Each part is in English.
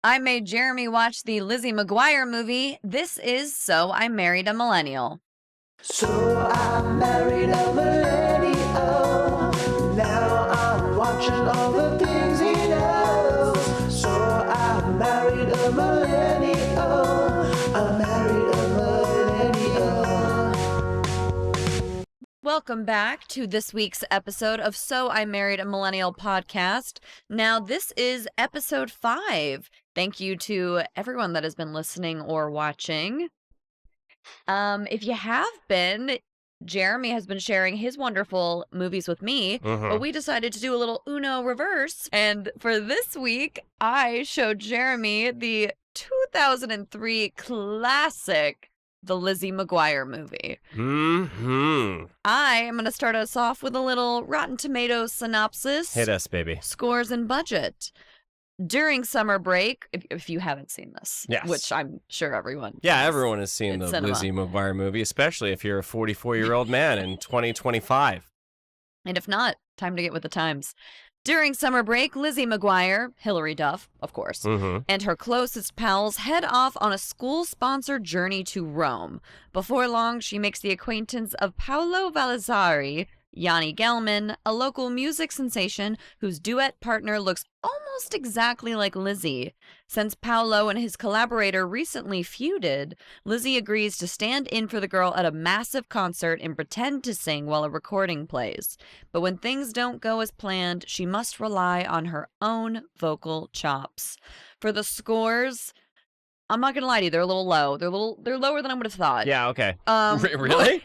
I made Jeremy watch the Lizzie McGuire movie. This is So I Married a Millennial. So I married a millennial. Now I'm watching all the things he knows. So I married a millennial. I married a millennial. Welcome back to this week's episode of So I Married a Millennial podcast. Now, this is episode 5. Thank you to everyone that has been listening or watching. If you have been, Jeremy has been sharing his wonderful movies with me, but we decided to do a little Uno reverse. And for this week, I showed Jeremy the 2003 classic, the Lizzie McGuire Movie. I am going to start us off with a little Rotten Tomatoes synopsis. Hit us, baby. Scores and budget. During summer break, if you haven't seen this, yes, which I'm sure everyone everyone has seen the cinema. Lizzie McGuire Movie, especially if you're a 44-year-old man in 2025. And if not, time to get with the times. During summer break, Lizzie McGuire, Hilary Duff, of course, and her closest pals head off on a school-sponsored journey to Rome. Before long, she makes the acquaintance of Paolo Valazari, Yanni Gelman, a local music sensation whose duet partner looks almost exactly like Lizzie. Since Paolo and his collaborator recently feuded, Lizzie agrees to stand in for the girl at a massive concert and pretend to sing while a recording plays. But when things don't go as planned, she must rely on her own vocal chops. For the scores, I'm not gonna lie to you, they're a little low. They're lower than I would have thought. Yeah, okay. Really?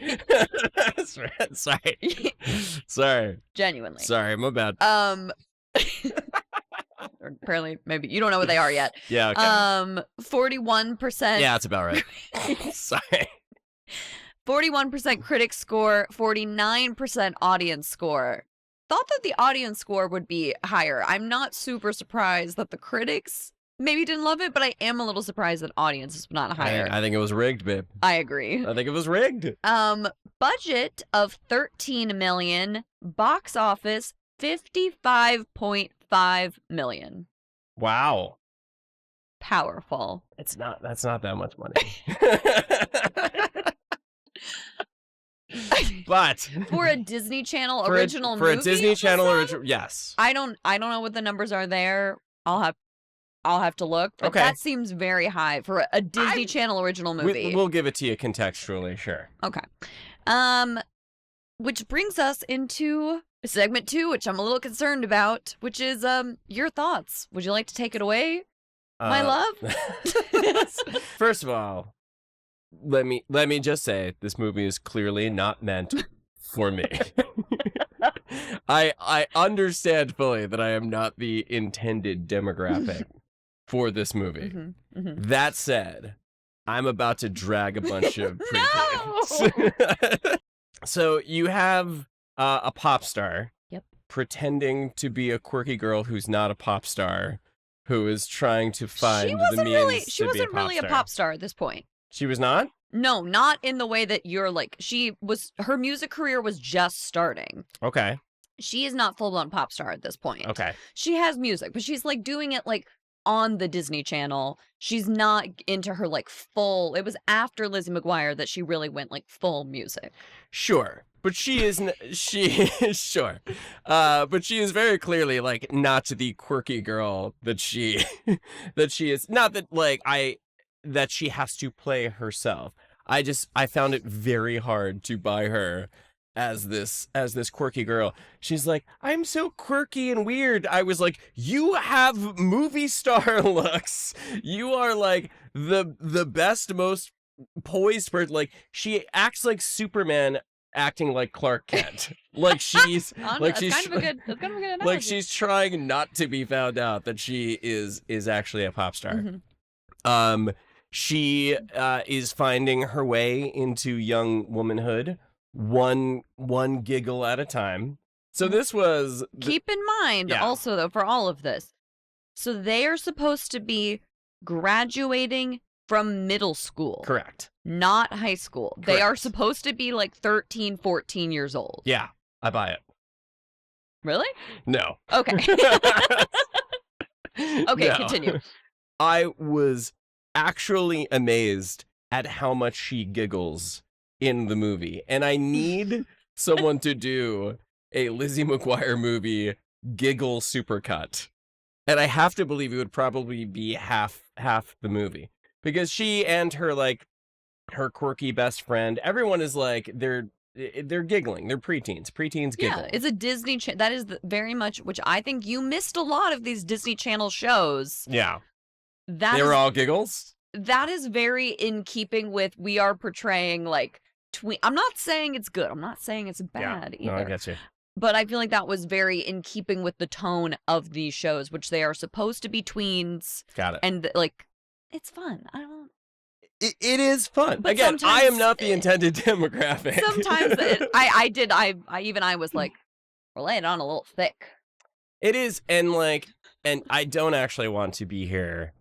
Sorry. Genuinely. Sorry, my bad. Apparently, maybe you don't know what they are yet. Yeah, okay. 41%. Yeah, that's about right. Sorry. 41% critic score, 49% audience score. Thought that the audience score would be higher. I'm not super surprised that the critics maybe didn't love it, but I am a little surprised that audience is not higher. I think it was rigged, babe. I agree. I think it was rigged. Budget of $13 million, box office $55.5 million. Wow. Powerful. That's not that much money. But for a Disney Channel original movie, for a Disney Channel original, yes. I don't know what the numbers are there. I'll have to look. But okay. That seems very high for a Disney Channel original movie. We'll give it to you contextually, sure. Okay. Which brings us into segment 2, which I'm a little concerned about, which is your thoughts. Would you like to take it away, my love? First of all, let me just say this movie is clearly not meant for me. I understand fully that I am not the intended demographic for this movie. That said, I'm about to drag a bunch of previews. So you have a pop star pretending to be a quirky girl who's not a pop star, who is trying to find the means she wasn't really a pop star at this point. She was not? No, not in the way that you're like, her music career was just starting. Okay. She is not full-blown pop star at this point. Okay. She has music, but she's like doing it like on the Disney Channel. She's not into her like full. It was after Lizzie McGuire that she really went like full music. Sure. But she is sure. But she is very clearly like not the quirky girl that she is. Not that like that she has to play herself. I found it very hard to buy her as this quirky girl. She's like, I'm so quirky and weird. I was like, you have movie star looks. You are like the best, most poised person. Like she acts like Superman acting like Clark Kent. Like she's like she's kind of a good analogy. Like she's trying not to be found out that she is actually a pop star. She is finding her way into young womanhood one giggle at a time. So this was keep in mind also though for all of this. So they are supposed to be graduating from middle school. Correct. Not high school. Correct. They are supposed to be like 13, 14 years old. Yeah, I buy it. Really? No. Okay. Okay, No. continue. I was actually amazed at how much she giggles in the movie. And I need someone to do a Lizzie McGuire movie giggle supercut. And I have to believe it would probably be half the movie. Because she and her, like, her quirky best friend, everyone is like, they're giggling. They're preteens. Preteens giggle. Yeah, it's a Disney Channel. That is very much, which I think you missed a lot of these Disney Channel shows. Yeah. They were all giggles? That is very in keeping with, we are portraying, like, I'm not saying it's good. I'm not saying it's bad either. No, I get you. But I feel like that was very in keeping with the tone of these shows, which they are supposed to be tweens. Got it. And, like, it's fun. I don't. It is fun. But again, I am not the intended demographic. Sometimes I was like, we're laying it on a little thick. It is, and I don't actually want to be here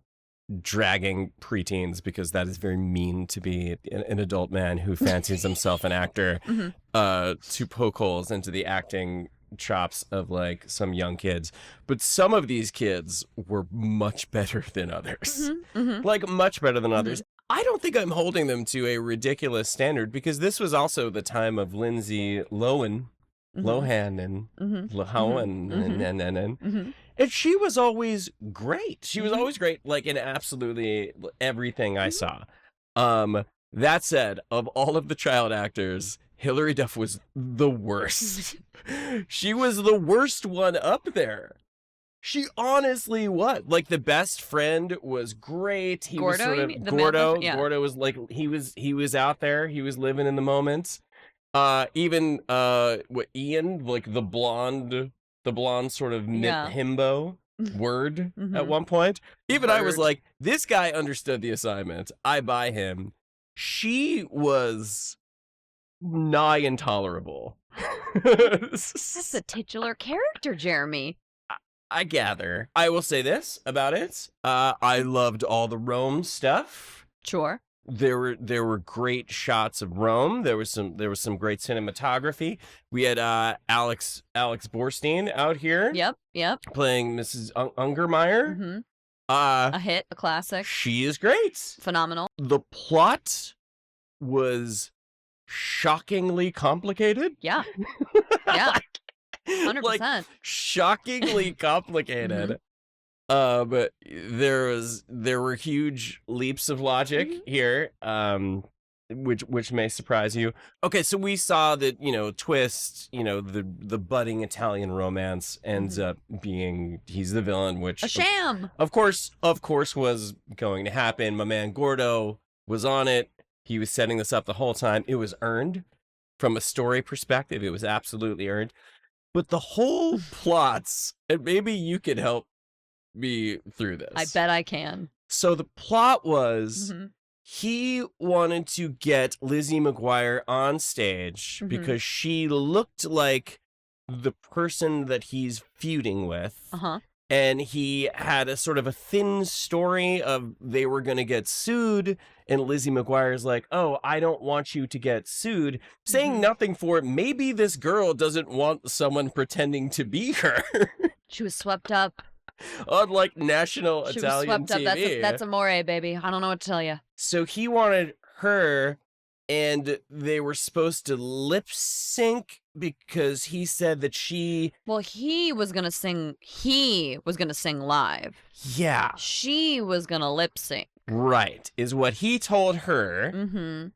dragging preteens because that is very mean to be an adult man who fancies himself an actor to poke holes into the acting chops of like some young kids. But some of these kids were much better than others. Like much better than others. I don't think I'm holding them to a ridiculous standard because this was also the time of Lindsay Lohan and and she was always great. She was always great, like in absolutely everything I saw. That said, of all of the child actors, Hilary Duff was the worst. She was the worst one up there. She honestly was. Like the best friend was great. He Gordo, was sort of Gordo. Gordo was like he was out there. He was living in the moment. Even Ian, like the blonde sort of himbo word at one point. Even I was like, this guy understood the assignment. I buy him. She was nigh intolerable. That's the titular character, Jeremy. I gather. I will say this about it. I loved all the Rome stuff. Sure. There were great shots of Rome. There was some great cinematography. We had Alex Borstein out here. Yep. Playing Mrs. Ungermeyer. A hit, a classic. She is great. Phenomenal. The plot was shockingly complicated. Yeah. 100%. Like, shockingly complicated. But there were huge leaps of logic here, which may surprise you. Okay, so we saw that, twist, the budding Italian romance ends up being he's the villain, which a sham. Of course was going to happen. My man Gordo was on it. He was setting this up the whole time. It was earned from a story perspective. It was absolutely earned. But the whole plots, and maybe you could help me through this. I bet I can. So the plot was he wanted to get Lizzie McGuire on stage because she looked like the person that he's feuding with. And he had a sort of a thin story of they were going to get sued. And Lizzie McGuire's like, oh, I don't want you to get sued. Saying nothing for it. Maybe this girl doesn't want someone pretending to be her. She was swept up. On like national She Italian was swept TV. Up. That's amore, baby. I don't know what to tell you. So he wanted her, and they were supposed to lip sync because he said that she. Well, he was gonna sing. He was gonna sing live. Yeah. She was gonna lip sync. Right, is what he told her.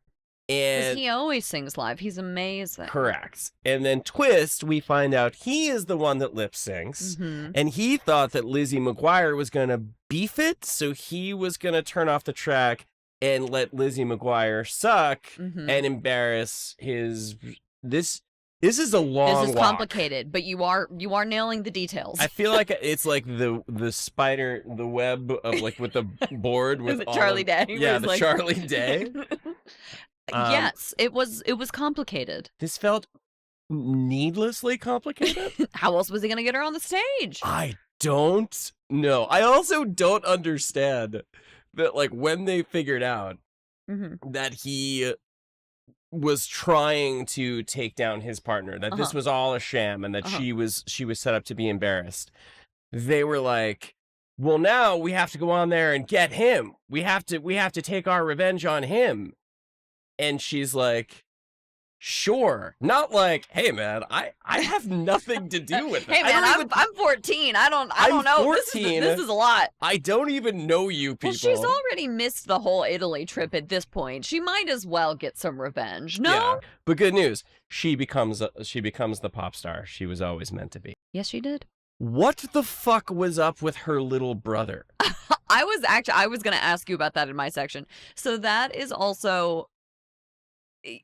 And he always sings live. He's amazing. Correct. And then twist, we find out he is the one that lip syncs. And he thought that Lizzie McGuire was going to beef it. So he was going to turn off the track and let Lizzie McGuire suck and embarrass his... This is a long This is walk. complicated, but you are nailing the details. I feel like it's like the spider, the web of like with the board with all Charlie Day. Yeah, the Charlie Day. Yes, it was complicated. This felt needlessly complicated. How else was he going to get her on the stage? I don't know. I also don't understand that, like, when they figured out that he was trying to take down his partner, that this was all a sham and that she was set up to be embarrassed. They were like, well, now we have to go on there and get him. We have to take our revenge on him. And she's like, sure. Not like, hey man, I have nothing to do with it. Hey man, I'm 14. I don't know. 14. This is a lot. I don't even know you people. Well, she's already missed the whole Italy trip at this point. She might as well get some revenge. No? Yeah. But good news, she becomes the pop star she was always meant to be. Yes, she did. What the fuck was up with her little brother? I was going to ask you about that in my section. So that is also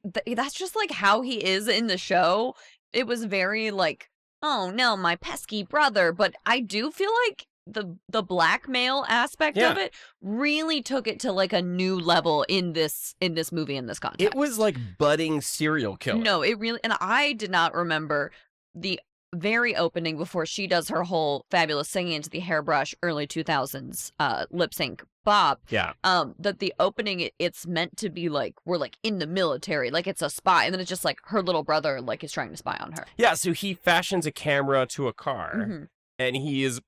that's just like how he is in the show. It was very like, oh no, my pesky brother. But I do feel like the blackmail aspect of it really took it to like a new level in this movie, in this context. It was like budding serial killer. No, it really, and I did not remember the very opening before she does her whole fabulous singing into the hairbrush early 2000s lip sync bop. Yeah. That the opening, it's meant to be like, we're like in the military, like it's a spy. And then it's just like her little brother like is trying to spy on her. Yeah, so he fashions a camera to a car and he's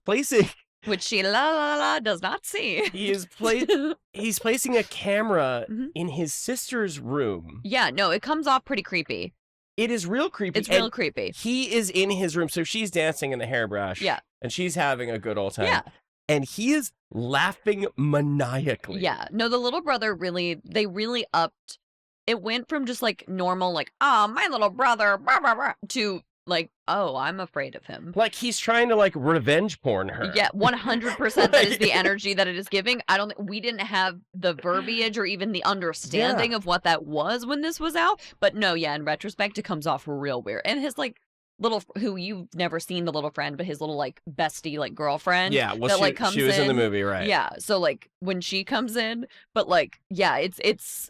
placing... Which she la does not see. He's placing a camera in his sister's room. Yeah, no, it comes off pretty creepy. It is real creepy. It's real creepy. He is in his room, so she's dancing in the hairbrush. Yeah. And she's having a good old time. Yeah. And he is laughing maniacally. Yeah. No, the little brother they really upped. It went from just like normal, like, oh, my little brother, blah, blah, blah, to like, oh, I'm afraid of him. Like he's trying to like revenge porn her. Yeah, 100% that is the energy that it is giving. We didn't have the verbiage or even the understanding of what that was when this was out. But no, yeah, in retrospect, it comes off real weird. And his like little, who you've never seen the little friend, but his little like bestie, like girlfriend. Yeah, well, that, she was in the movie, right? Yeah, so like when she comes in, but like, yeah, it's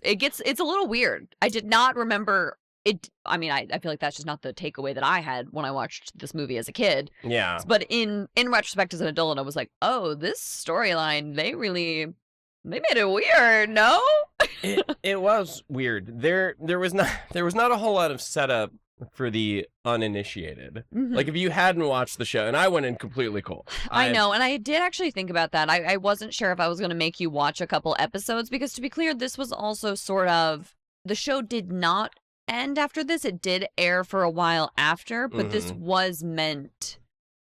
a little weird. I did not remember it. I mean, I feel like that's just not the takeaway that I had when I watched this movie as a kid. Yeah. But in retrospect as an adult, I was like, oh, this storyline, they made it weird, no? It was weird. There was not a whole lot of setup for the uninitiated. Like if you hadn't watched the show, and I went in completely cold. I know, and I did actually think about that. I wasn't sure if I was going to make you watch a couple episodes, because to be clear, this was also sort of, the show did not end after this. It did air for a while after, but this was meant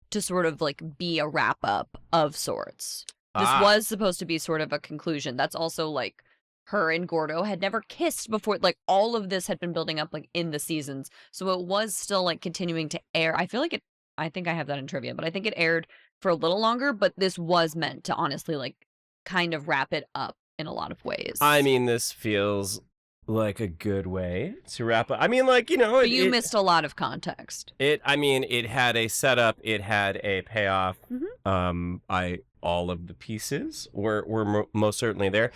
to sort of like be a wrap up of sorts. This was supposed to be sort of a conclusion. That's also like her and Gordo had never kissed before. Like all of this had been building up like in the seasons. So it was still like continuing to air. I feel like I think I have that in trivia, but I think it aired for a little longer, but this was meant to honestly like kind of wrap it up in a lot of ways. I mean, this feels like a good way to wrap up. I mean, like, you know, but you missed a lot of context. It had a setup, it had a payoff. All of the pieces were most certainly there.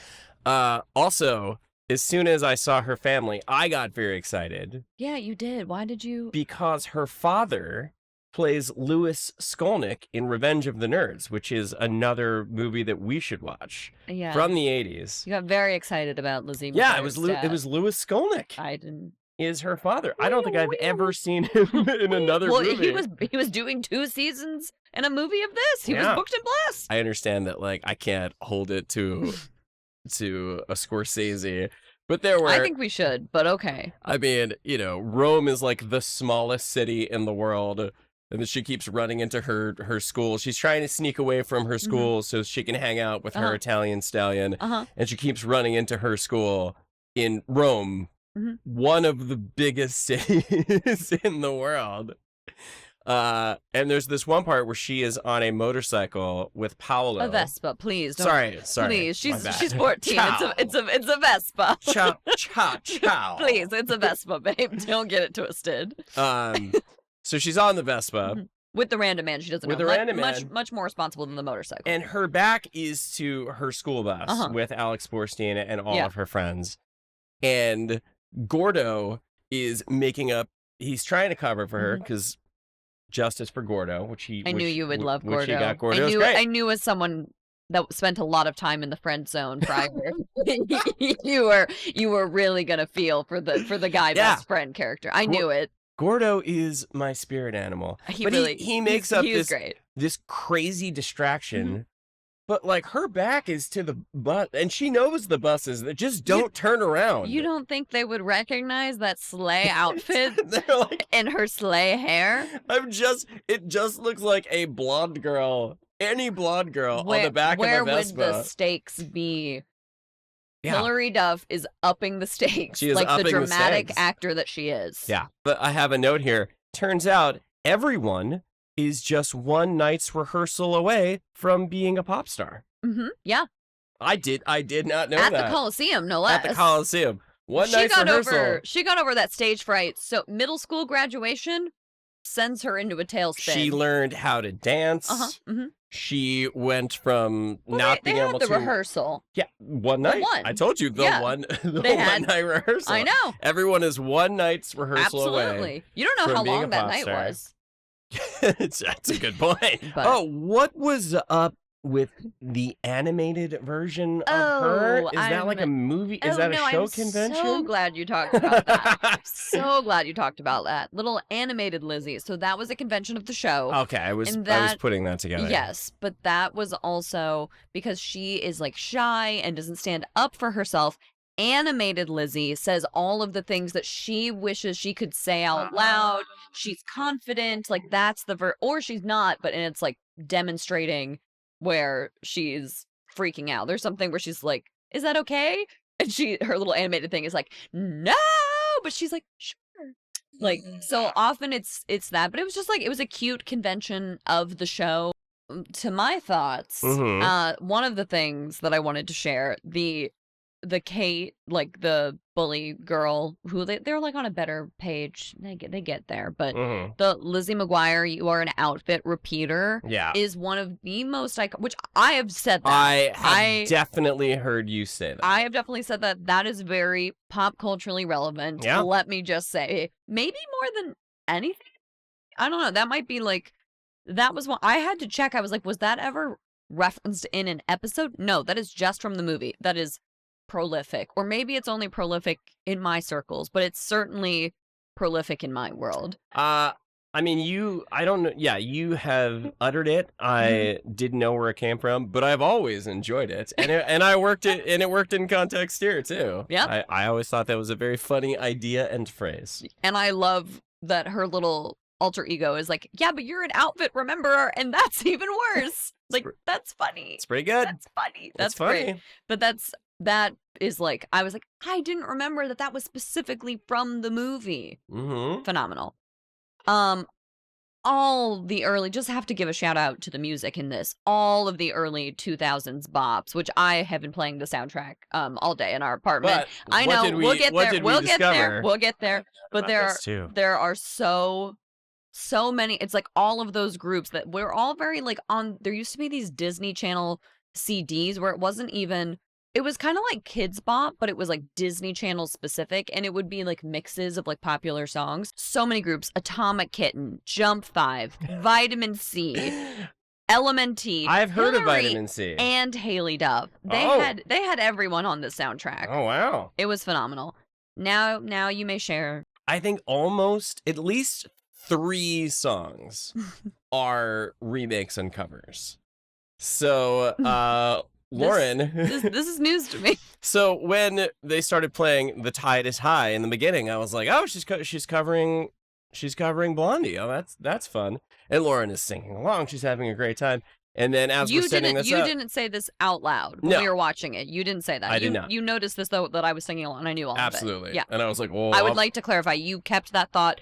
Also, as soon as I saw her family, I got very excited. Yeah, you did. Why did you? Because her father plays Louis Skolnick in Revenge of the Nerds, which is another movie that we should watch. Yeah. From the 80s. You got very excited about Lizzie McGuire's Yeah, it was Louis Skolnick. I didn't. Is her father. I don't think I've ever seen him in another movie. He was doing 2 seasons and a movie of this. He was booked and blessed. I understand that, like, I can't hold it to a Scorsese, but there were... I think we should, but okay. I mean, you know, Rome is like the smallest city in the world, and then she keeps running into her school. She's trying to sneak away from her school so she can hang out with her Italian stallion, and she keeps running into her school in Rome, one of the biggest cities in the world. And there's this one part where she is on a motorcycle with Paolo. A Vespa, please. Sorry. Please, she's 14. It's a Vespa. Ciao. Please, it's a Vespa, babe. Don't get it twisted. So she's on the Vespa. With the random man she doesn't know. With the random man. Much more responsible than the motorcycle. And her back is to her school bus with Alex Borstein and all of her friends. And Gordo is making up, he's trying to cover for her because justice for Gordo, I knew you would love Gordo. Which he got Gordo. I knew as someone that spent a lot of time in the friend zone prior, you were really gonna feel for the guy best friend character. I knew it. Gordo is my spirit animal. He makes up this crazy distraction. But, like, her back is to the bus, and she knows the buses that just don't turn around. You don't think they would recognize that sleigh outfit They're like, and her sleigh hair? It just looks like a blonde girl, any blonde girl on the back of a Vespa. Where would the stakes be? Yeah. Hilary Duff is upping the stakes, She is like the upping dramatic stakes. actor that she is. Yeah, but I have a note here. Turns out everyone is just one night's rehearsal away from being a pop star. Yeah. I did not know that. At the Colosseum, no less. At the Colosseum. One night's rehearsal. She got over that stage fright. So middle school graduation sends her into a tailspin. She learned how to dance. She went from not being able to... the rehearsal. Yeah, one night. I told you, one night rehearsal. I know. Everyone is one night's rehearsal away. Absolutely. You don't know how long that night was. That's a good point. But, what was up with the animated version of her? Is that like a movie? Is that a show convention? I'm so glad you talked about that. So glad you talked about that. Little animated Lizzie. So that was a convention of the show. Okay, I was putting that together. Yes, but that was also because she is like shy and doesn't stand up for herself. Animated Lizzie says all of the things that she wishes she could say out loud. She's confident, like that's or she's not, but and it's like demonstrating where she's freaking out. There's something where she's like, "Is that okay?" And her little animated thing is like, "No," but she's like, "Sure." Like so often it's that, but it was just like it was a cute convention of the show. To my thoughts, one of the things that I wanted to share, the Kate, like the bully girl who they're like on a better page. They get there, but the Lizzie McGuire, you are an outfit repeater. Yeah, is one of the most which I have said that. I have definitely heard you say that. I have definitely said that. That is very pop culturally relevant. Yeah. Let me just say, maybe more than anything. I don't know. That might be like that was one I had to check. I was like, was that ever referenced in an episode? No, that is just from the movie. That is prolific, or maybe it's only prolific in my circles, but it's certainly prolific in my world. I mean, I don't know. Yeah, you have uttered it. I didn't know where it came from, but I've always enjoyed it, and it worked in context here too. Yeah, I always thought that was a very funny idea and phrase. And I love that her little alter ego is like, yeah, but you're an outfit rememberer, and that's even worse. Like that's funny. It's pretty good. That's funny. That's funny. Great. But that is like, I was like, I didn't remember that was specifically from the movie. Phenomenal. All the early, just have to give a shout out to the music in this. All of the early 2000s bops, which I have been playing the soundtrack all day in our apartment. But I know we'll get there. We'll get there. But there are so many. It's like all of those groups that we're all very like on. There used to be these Disney Channel CDs where it wasn't even. It was kind of like Kids Bop, but it was like Disney Channel specific, and it would be like mixes of like popular songs. So many groups: Atomic Kitten, Jump 5, Vitamin C, Element-T. I've heard of Vitamin C and Haley Duff. They had everyone on the soundtrack. Oh wow, it was phenomenal. Now you may share. I think almost at least 3 songs are remakes and covers. So, Lauren, this is news to me. So when they started playing "The Tide Is High" in the beginning, I was like, "Oh, she's covering Blondie. Oh, that's fun." And Lauren is singing along. She's having a great time. And then as we're setting this up, you didn't say this out loud when we were watching it. You didn't say that. I did not. You noticed this though that I was singing along. I knew all of it. Absolutely. Yeah. And I was like, "Well, I would like to clarify. You kept that thought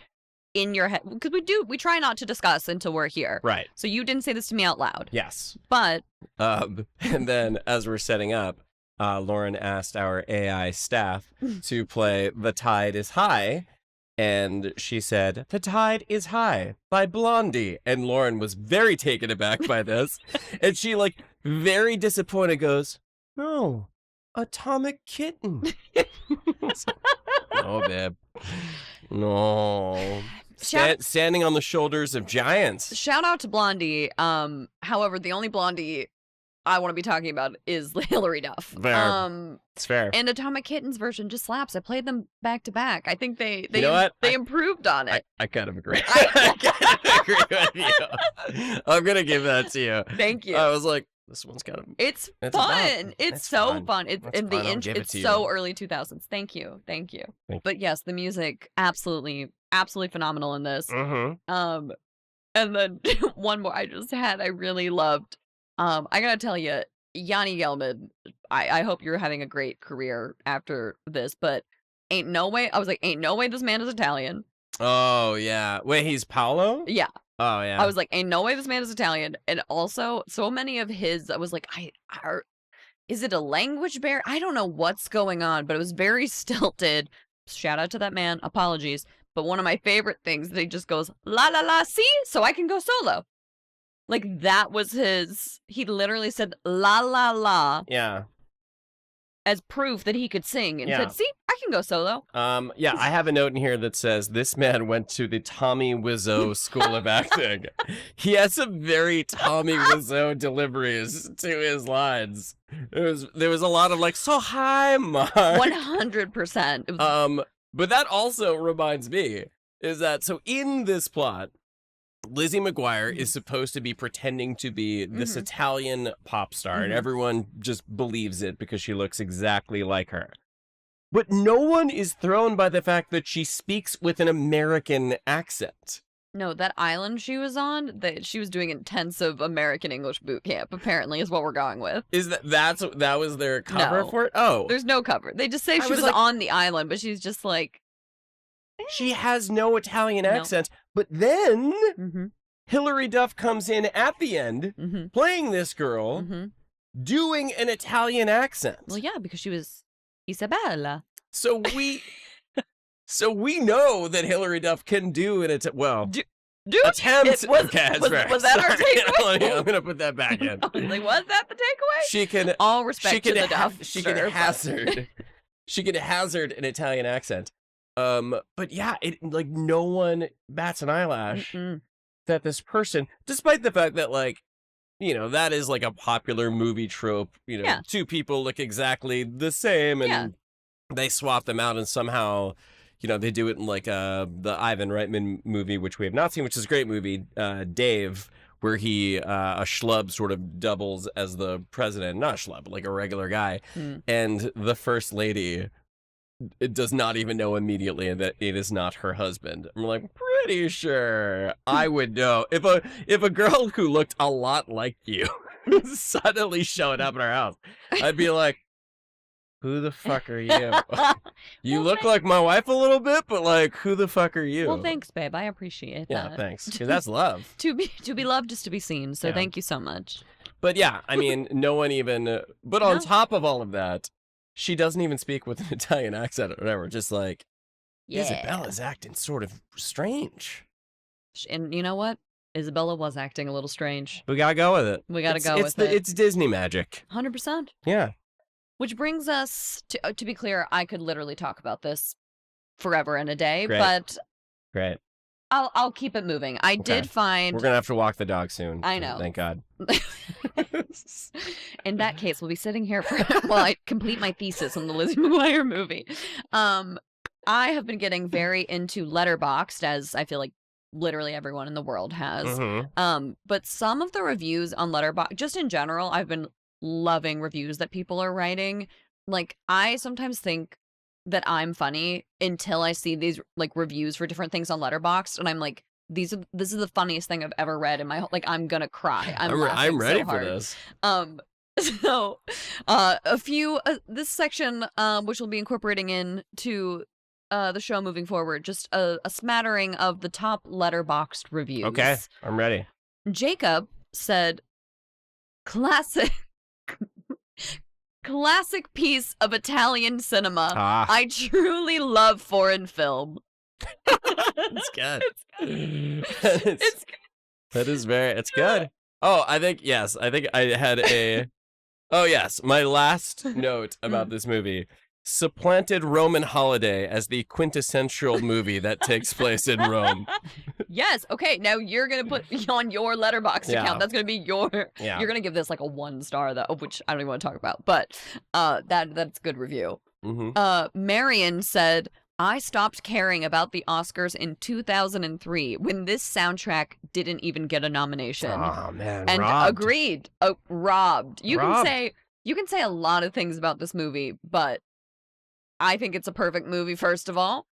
in your head because we try not to discuss until we're here. Right. So you didn't say this to me out loud. Yes. But and then as we're setting up, Lauren asked our AI staff to play "The Tide Is High," and she said, "The Tide Is High" by Blondie. And Lauren was very taken aback by this, and she like very disappointed goes, "No, Atomic Kitten." No, babe. No. Standing on the shoulders of giants. Shout out to Blondie. However, the only Blondie I want to be talking about is Hilary Duff. Fair. It's fair. And Atomic Kitten's version just slaps. I played them back to back. I think they You know what? they improved on it. I kind of agree. I kind of agree with you. I'm gonna give that to you. Thank you. I was like, this one's kind of. It's fun. It's so fun. It's That's in the fun. I'll intro. give it It's to so you. early 2000s. Thank you. Thank you. But yes, the music absolutely phenomenal in this. Mm-hmm. And then one more I really loved. I gotta tell you, Yanni Gelman. I hope you're having a great career after this, but ain't no way. I was like, ain't no way this man is Italian. Oh yeah. Wait, he's Paolo? Yeah. Oh yeah. I was like, ain't no way this man is Italian. And also, so many of his, I was like, is it a language barrier? I don't know what's going on, but it was very stilted. Shout out to that man. Apologies. But one of my favorite things that he just goes, la la la, see? So I can go solo. Like, that was he literally said, la la la. Yeah. As proof that he could sing. And Yeah. said, see, I can go solo. Yeah, I have a note in here that says this man went to the Tommy Wiseau School of Acting. He has some very Tommy Wiseau deliveries to his lines. There was a lot of like, so hi, Mark. 100%. But that also reminds me is that so in this plot, Lizzie McGuire is supposed to be pretending to be this Italian pop star, and everyone just believes it because she looks exactly like her. But no one is thrown by the fact that she speaks with an American accent. No, that island she was on, she was doing intensive American English boot camp, apparently, is what we're going with. Is that was their cover No. for it? Oh. There's no cover. They just say I she was was like- on the island, but she's just like... She has no Italian No. accent. But then Mm-hmm. Hilary Duff comes in at the end, Mm-hmm. playing this girl, Mm-hmm. doing an Italian accent. Well, yeah, because she was Isabella. So we know that Hilary Duff can do an attempt. Dude, Attempt. it was- Okay, that's was- fair. was that our Sorry. takeaway? I'm gonna put that back in. I was like, was that the takeaway? She can. All respect She to can. the Duff. She sure, can but- hazard. She can hazard an Italian accent. But yeah, it like no one bats an eyelash Mm-mm. that this person, despite the fact that like, you know, that is like a popular movie trope. You know, Yeah. two people look exactly the same, and Yeah. they swap them out, and somehow, you know, they do it in like the Ivan Reitman movie, which we have not seen, which is a great movie, Dave, where he a schlub sort of doubles as the president, not a schlub, but like a regular guy, and the first lady. It does not even know immediately that it is not her husband. I'm like, pretty sure I would know if a girl who looked a lot like you suddenly showed up at our house. I'd be like, who the fuck are you? You Well, look like my wife a little bit, but like, who the fuck are you? Well, thanks, babe. I appreciate Yeah, that. thanks. 'Cause that's love. To be loved is to be seen. So Yeah. thank you so much. But yeah, I mean, no one even. But on No. top of all of that, she doesn't even speak with an Italian accent or whatever. Just like. Yeah. Isabella's acting sort of strange. And you know what? Isabella was acting a little strange. We gotta go with it. We gotta go it's with it. It's Disney magic. 100%. Yeah. Which brings us to be clear, I could literally talk about this forever and a day, Great. but Great. I'll keep it moving. I did find We're gonna have to walk the dog soon. I know. Thank God. in that case, we'll be sitting here for while I complete my thesis on the Lizzie McGuire movie. I have been getting very into Letterboxd, as I feel like literally everyone in the world has. Mhm. But some of the reviews on Letterboxd, just in general, I've been loving reviews that people are writing. Like, I sometimes think that I'm funny until I see these like reviews for different things on Letterboxd, and I'm like, this is the funniest thing I've ever read in my whole, like, I'm gonna cry. I'm I'm ready so for hard. this. So a few this section which we'll be incorporating into the show moving forward, just a smattering of the top Letterboxd reviews. Okay, I'm ready. Jacob said, classic piece of Italian cinema. Ah, I truly love foreign film. it's good. It's That is it's good. Oh, I think I had a. Oh yes, my last note about this movie supplanted Roman Holiday as the quintessential movie that takes place in Rome. Yes. Okay. Now you're gonna put on your Letterboxd Yeah. account. That's gonna be your. Yeah. You're gonna give this like a 1 star though, which I don't even want to talk about. But that's good review. Marion said, I stopped caring about the Oscars in 2003 when this soundtrack didn't even get a nomination. Oh man, And robbed. agreed. Robbed. You Robbed. can say a lot of things about this movie, but I think it's a perfect movie, first of all.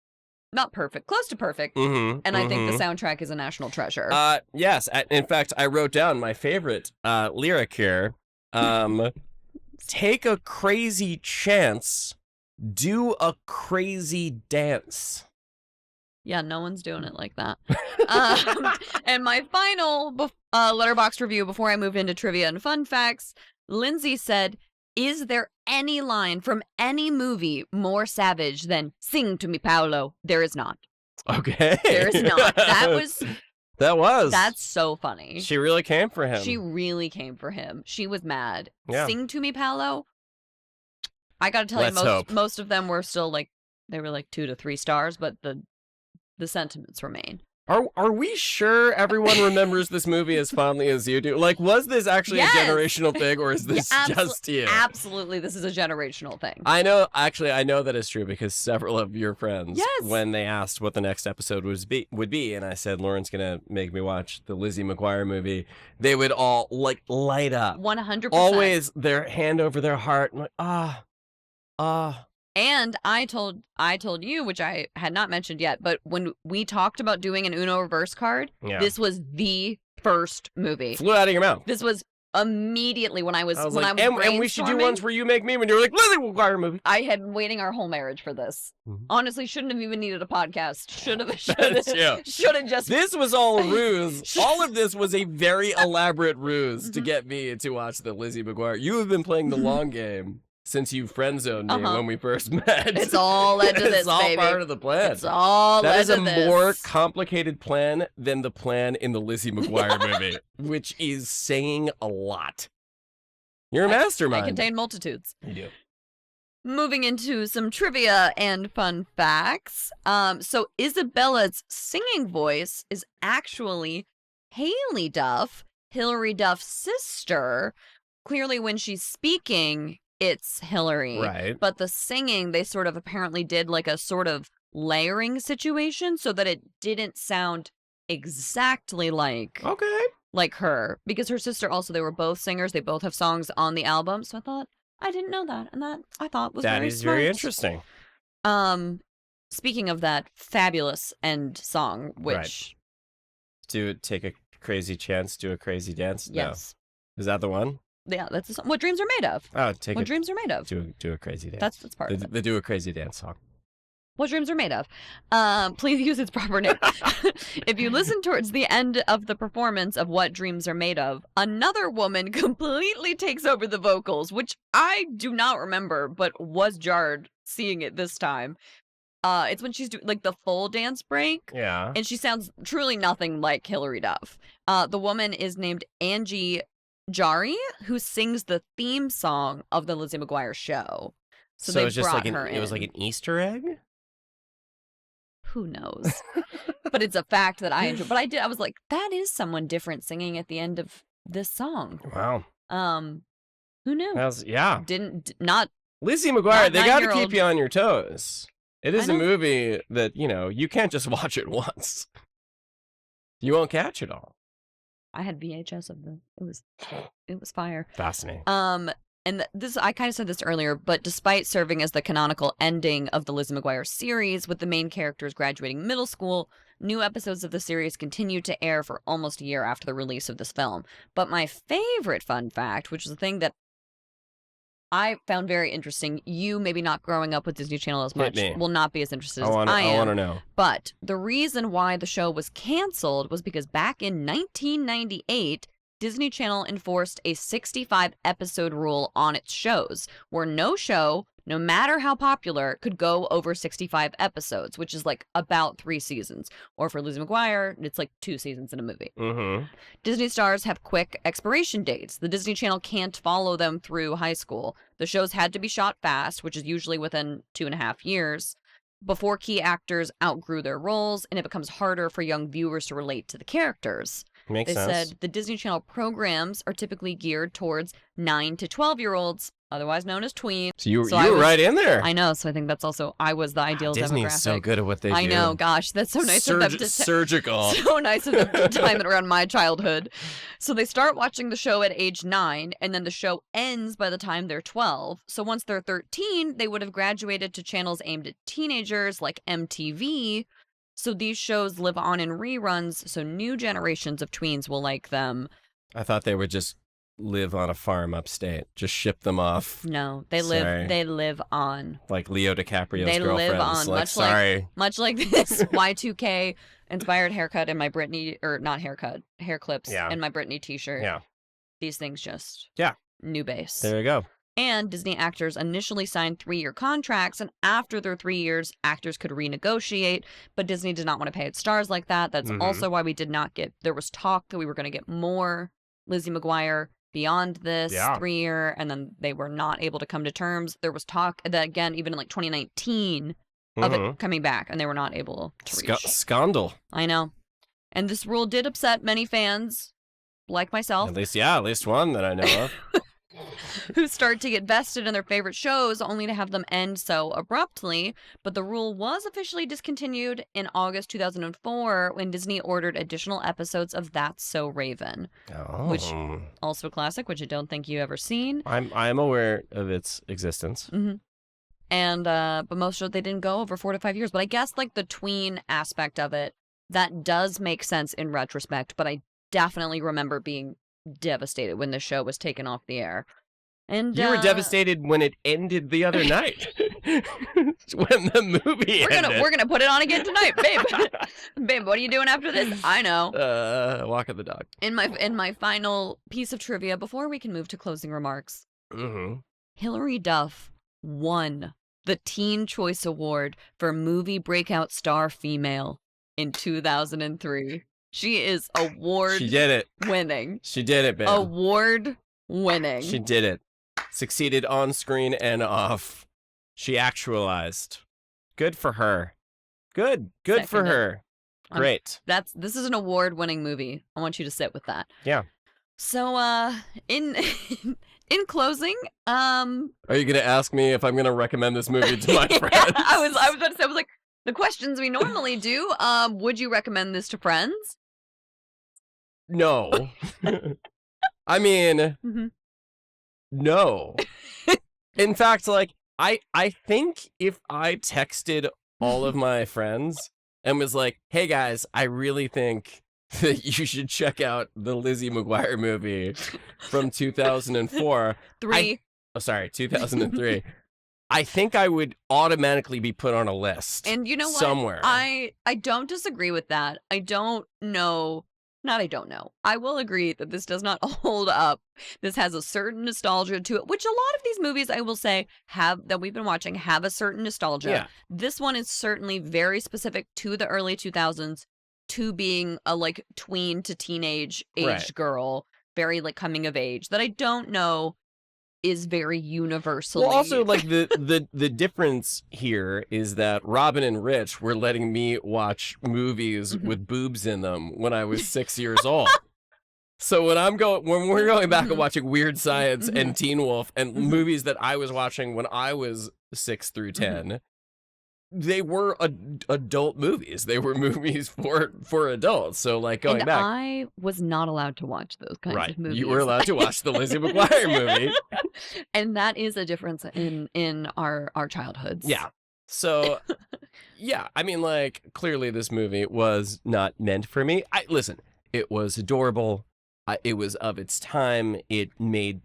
Not perfect, close to perfect. And I think the soundtrack is a national treasure. Yes. In fact, I wrote down my favorite lyric here. Take a crazy chance, do a crazy dance. Yeah, no one's doing it like that. And my final Letterboxd review before I move into trivia and fun facts, Lindsay said, is there any line from any movie more savage than "Sing to me, Paolo"? There is not. Okay. There is not. That's so funny. She really came for him. She really came for him. She was mad. Yeah. "Sing to me, Paolo." I gotta tell you, most of them were still like, they were like 2 to 3 stars, but the sentiments remain. Are we sure everyone remembers this movie as fondly as you do? Like, was this actually a generational thing, or is this just you? Absolutely, this is a generational thing. I know that is true because several of your friends, when they asked what the next episode would be, and I said, Lauren's going to make me watch the Lizzie McGuire movie, they would all, like, light up. 100%. Always their hand over their heart, and like, And I told you, which I had not mentioned yet, but when we talked about doing an Uno reverse card, this was the first movie. Flew out of your mouth. This was immediately when I was and we should do ones where you make me when you're like, Lizzie McGuire movie. I had been waiting our whole marriage for this. Honestly, shouldn't have even needed a podcast. Should have just. This was all a ruse. All of this was a very elaborate ruse to get me to watch the Lizzie McGuire. You have been playing the long game since you friend zoned me when we first met. It's all led to this, It's all part of the plan. It's all led to this. That is a more complicated plan than the plan in the Lizzie McGuire movie, which is saying a lot. You're a mastermind. I contain multitudes. You do. Moving into some trivia and fun facts. So Isabella's singing voice is actually Hilary Duff, Hilary Duff's sister. Clearly, when she's speaking, it's Hilary. Right. But the singing, they sort of apparently did like a sort of layering situation so that it didn't sound exactly like her. Because her sister also, they were both singers. They both have songs on the album. So I thought, I didn't know that. And that I thought was very smart. Very interesting. Speaking of that fabulous end song, which... Take a crazy chance, do a crazy dance? Yes. No. Is that the one? Yeah, that's the song. What Dreams Are Made Of. Oh, What Dreams Are Made Of. Do a crazy dance. That's part of it. The Do a Crazy Dance song. What Dreams Are Made Of. Please use its proper name. If you listen towards the end of the performance of What Dreams Are Made Of, another woman completely takes over the vocals, which I do not remember, but was jarred seeing it this time. It's when she's doing like the full dance break. Yeah. And she sounds truly nothing like Hilary Duff. The woman is named Angie Jari, who sings the theme song of the Lizzie McGuire show. So they it's just brought like her in. It was like an Easter egg? Who knows? But it's a fact that I enjoy. But I was like, that is someone different singing at the end of this song. Wow. Who knew? Lizzie McGuire, they got to keep you on your toes. It is a movie that, you can't just watch it once. You won't catch it all. I had VHS of it was fire. Fascinating. And this, I kind of said this earlier, but despite serving as the canonical ending of the Lizzie McGuire series, with the main characters graduating middle school, new episodes of the series continued to air for almost a year after the release of this film. But my favorite fun fact, which is the thing that I found very interesting, you maybe not growing up with Disney Channel as much, will not be as interested as I am. I want to know. But the reason why the show was canceled was because back in 1998, Disney Channel enforced a 65-episode rule on its shows, where no show, no matter how popular, could go over 65 episodes, which is like about 3 seasons. Or for Lizzie McGuire, it's like 2 seasons in a movie. Mm-hmm. Disney stars have quick expiration dates. The Disney Channel can't follow them through high school. The shows had to be shot fast, which is usually within 2.5 years, before key actors outgrew their roles, and it becomes harder for young viewers to relate to the characters. Makes They sense. said the Disney Channel programs are typically geared towards 9 to 12-year-olds, otherwise known as tweens. So you I were was- right in there. I know, so I think that's also, I was the ideal Disney demographic. is so good at what they do. I know, gosh, that's so nice of them to Surgical. so nice of them to time it around my childhood. So they start watching the show at age 9, and then the show ends by the time they're 12. So once they're 13, they would have graduated to channels aimed at teenagers like MTV. So these shows live on in reruns, so new generations of tweens will like them. I thought they would just live on a farm upstate. Just ship them off No, they Sorry. live on. like Leo DiCaprio's They live girlfriends. on, Like, much like- sorry. Much like this Y2K inspired haircut in my Britney, or not haircut, hair clips Yeah. in my Britney t-shirt. Yeah. These things just Yeah. new base. There you go. And Disney actors initially signed 3-year contracts, and after their 3 years, actors could renegotiate, but Disney did not want to pay its stars like that. That's Mhm. also why we did not get, there was talk that we were going to get more Lizzie McGuire beyond this Yeah. 3-year, and then they were not able to come to terms. There was talk that, again, even in like 2019, of Mhm. it coming back, and they were not able to reach. Scandal. I know. And this rule did upset many fans, like myself, At least one that I know of. who start to get vested in their favorite shows only to have them end so abruptly. But the rule was officially discontinued in August 2004 when Disney ordered additional episodes of That's So Raven. Oh. Which- Also a classic, which I don't think you ever seen. I'm aware of its existence. Mm-hmm. And but most shows, they didn't go over 4 to 5 years. But I guess like the tween aspect of it, that does make sense in retrospect. But I definitely remember being devastated when the show was taken off the air. And You were devastated when it ended the other night. When the movie ended. We're gonna put it on again tonight, babe. Babe, what are you doing after this? I know. Walking the dog. In my final piece of trivia before we can move to closing remarks, Mm-hmm. Hilary Duff won the Teen Choice Award for Movie Breakout Star Female in 2003. She is award She did it. winning. She did it, babe. Award winning. She did it. Succeeded on screen and off. She actualized. Good for her. Good for Seconded. her. Great. This is an award winning movie. I want you to sit with that. Yeah. So in in closing, Are you gonna ask me if I'm gonna recommend this movie to my friends? I was about to say, I was like, the questions we normally do, would you recommend this to friends? No. I mean, Mhm. no. In fact, like, I think if I texted all of my friends and was like, hey guys, I really think that you should check out the Lizzie McGuire movie from 2004. 2003. I think I would automatically be put on a list. And you know what? Somewhere. I don't disagree with that. I don't know. Not I don't know. I will agree that this does not hold up. This has a certain nostalgia to it, which a lot of these movies, I will say, that we've been watching have a certain nostalgia. Yeah. This one is certainly very specific to the early 2000s, to being a like tween to teenage aged Right. girl, very like coming of age, that I don't know is very universally. Well, also, like, the difference here is that Robin and Rich were letting me watch movies Mhm. with boobs in them when I was 6 years old. So when we're going back Mhm. and watching Weird Science and Teen Wolf and Mhm. movies that I was watching when I was 6 through 10, they were adult movies. They were movies for adults. So, like, going and back. I was not allowed to watch those kinds Right. of movies. You were allowed to watch the Lizzie McGuire movie. And that is a difference in our childhoods. Yeah. So, yeah, I mean, like, clearly this movie was not meant for me. Listen, it was adorable. It was of its time. It made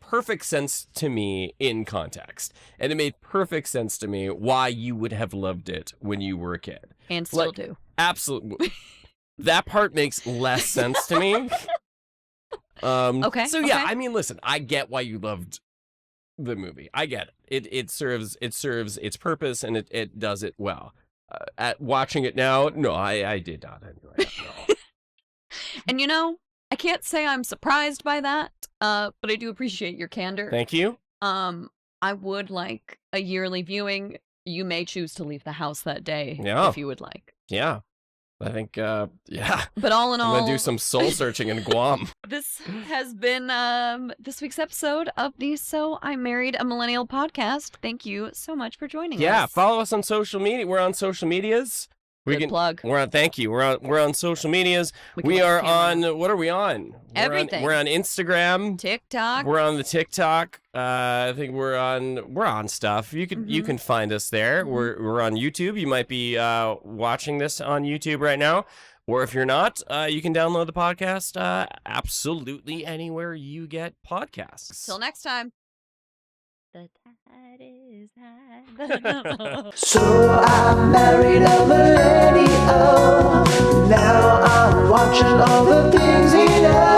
perfect sense to me in context. And it made perfect sense to me why you would have loved it when you were a kid. And still Like, do. Absolutely. That part makes less sense to me. Okay, So, yeah, okay. I mean, listen, I get why you loved the movie. I get it. It serves its purpose, and it does it well. At watching it now, no, I did not enjoy it. No. And I can't say I'm surprised by that, but I do appreciate your candor. Thank you. I would like a yearly viewing. You may choose to leave the house that day if you would like. Yeah. I think, yeah. But all in all, I'm going to do some soul searching in Guam. This has been this week's episode of the So I Married a Millennial podcast. Thank you so much for joining us. Yeah, follow us on social media. We're on social medias. Good plug. We're on. Thank you. We're on social medias. We are on. What are we on? Everything. We're on Instagram, TikTok. We're on the TikTok. I think we're on stuff. You can find us there. We're on YouTube. You might be watching this on YouTube right now, or if you're not, you can download the podcast absolutely anywhere you get podcasts. Till next time. The tide is high. So I married a millennial. Now I'm watching all the things he does.